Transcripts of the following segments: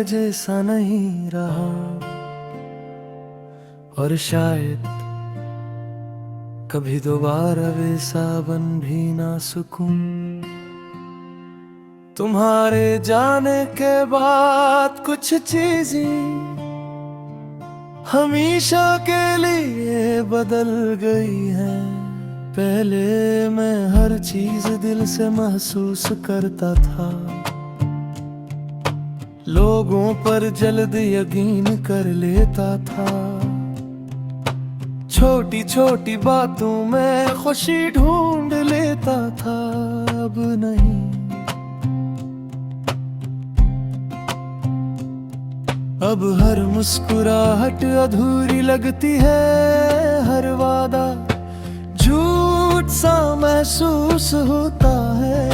जैसा नहीं रहा, और शायद कभी दोबारा वैसा बन भी ना सकूं। तुम्हारे जाने के बाद कुछ चीजें हमेशा के लिए बदल गई है। पहले मैं हर चीज दिल से महसूस करता था, लोगों पर जल्द यकीन कर लेता था, छोटी छोटी बातों में खुशी ढूंढ लेता था। अब नहीं, अब हर मुस्कुराहट अधूरी लगती है, हर वादा झूठ सा महसूस होता है,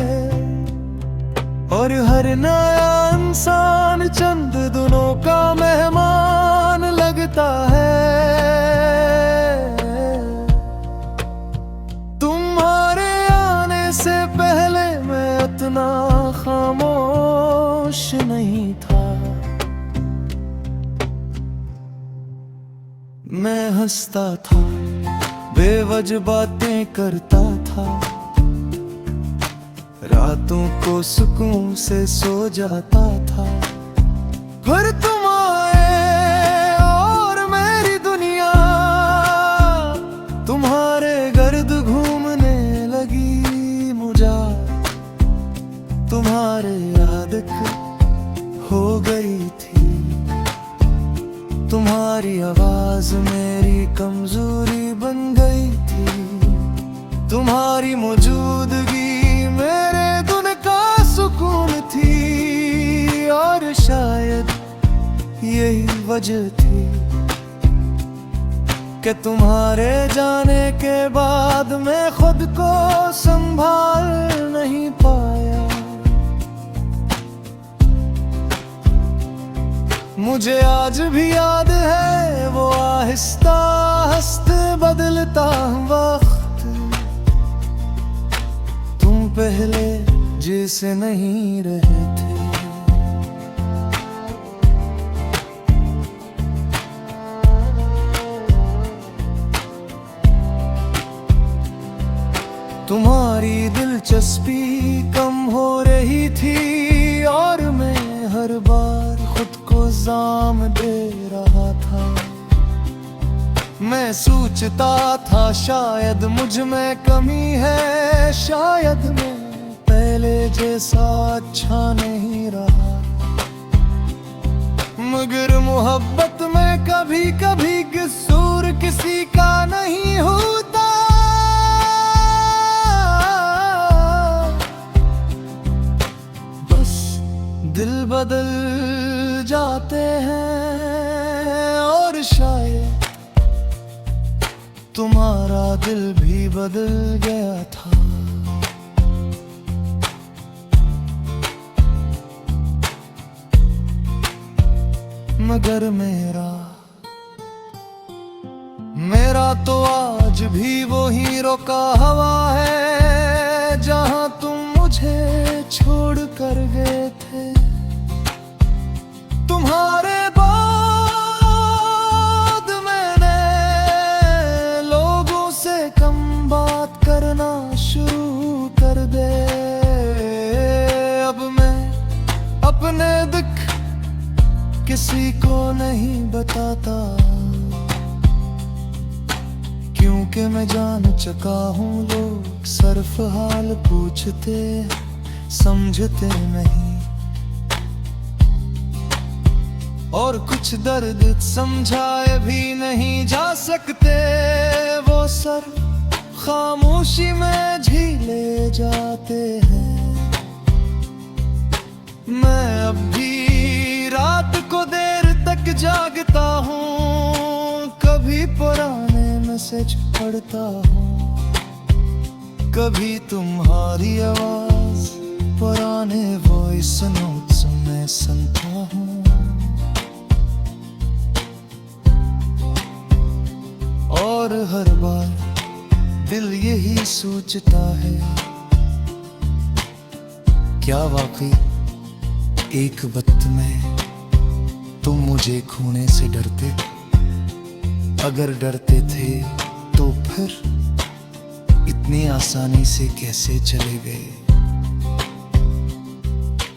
और हर नया इंसान चंद दिनों का मेहमान लगता है। तुम्हारे आने से पहले मैं उतना खामोश नहीं था। मैं हंसता था, बेवजह बातें करता था, रातों को सुकून से सो जाता था। फिर तुम आए और मेरी दुनिया तुम्हारे गर्द घूमने लगी। मुझे तुम्हारे आदत हो गई थी, तुम्हारी आवाज मेरी कमजोरी बन गई थी, तुम्हारी मौजूदगी मेरे दिन का सुकून थी। और शायद यही वजह थी कि तुम्हारे जाने के बाद मैं खुद को संभाल नहीं पाया। मुझे आज भी याद है वो आहिस्ता आहिस्ता बदलता वक्त, तुम पहले जैसे नहीं रहे थे। तुम्हारी दिलचस्पी कम हो रही थी, और मैं हर बार खुद को जाम दे रहा था। मैं सोचता था शायद मुझ में कमी है, शायद मैं पहले जैसा अच्छा नहीं रहा। मगर मोहब्बत में कभी कभी कसूर किसी का नहीं होता। बस दिल बदल जाते हैं, और शायद तुम्हारा दिल भी बदल गया था। मगर मेरा तो आज भी वही रोका हवा है, जहां तुम मुझे छोड़ कर गए थे। तुम्हारे बाद मैंने लोगों से कम बात करना शुरू कर दे। अब मैं अपने दुख किसी को नहीं बताता, क्योंकि मैं जान चुका हूँ लोग सिर्फ हाल पूछते समझते नहीं। और कुछ दर्द समझाए भी नहीं जा सकते, वो सर खामोशी में झीले जाते हैं। मैं अब भी रात को देर तक जागता हूँ, कभी पुराने मैसेज पढ़ता हूँ, कभी तुम्हारी आवाज पुराने वॉइस नोट्स में सुनता हूँ। और हर बार दिल यही सोचता है, क्या वाकई एक वक्त में तुम मुझे खोने से डरते, अगर डरते थे तो फिर इतनी आसानी से कैसे चले गए।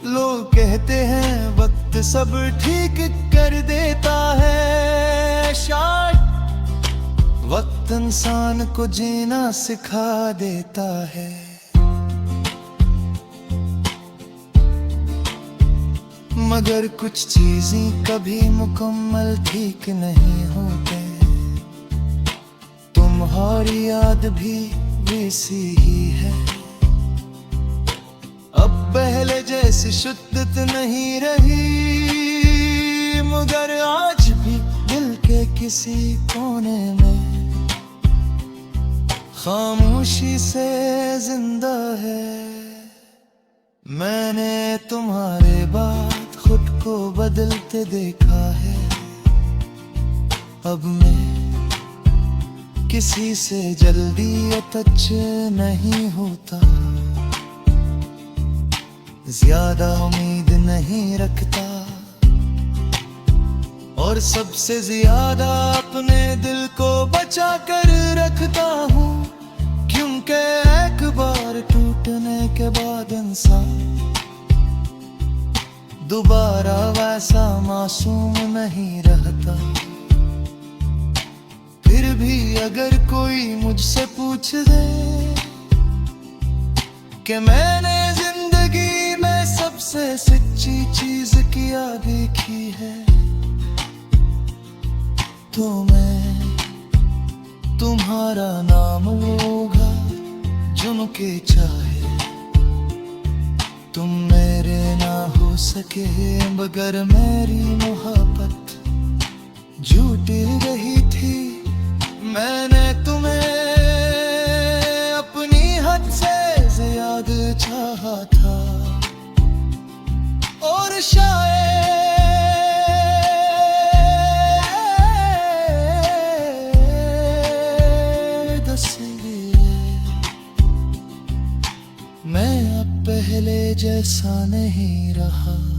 लोग कहते हैं वक्त सब ठीक कर देता है, शायद वक्त इंसान को जीना सिखा देता है। मगर कुछ चीजें कभी मुकम्मल ठीक नहीं होते, तुम्हारी याद भी वैसी ही है। अब पहले जैसी शुद्धत नहीं रही, मगर आज भी दिल के किसी कोने में खामोशी से जिंदा है। मैंने तुम्हारे बाद खुद को बदलते देखा है, अब मैं किसी से जल्दी अटैच नहीं होता, ज्यादा उम्मीद नहीं रखता, और सबसे ज्यादा अपने दिल को बचा कर रखता हूँ। क्योंकि एक बार टूटने के बाद इंसान दोबारा वैसा मासूम नहीं रहता। फिर भी अगर कोई मुझसे पूछ दे कि मैंने जिंदगी में सबसे सच्ची चीज क्या देखी है, तो मैं तुम्हारा नाम लूंगा जुनके चाहे। तुम मेरे ना हो सके मगर मेरी मोहब्बत झूठी रही थी। मैंने तुम्हें अपनी हद से ज्यादा चाहा था, और शायद मैं अब पहले जैसा नहीं रहा।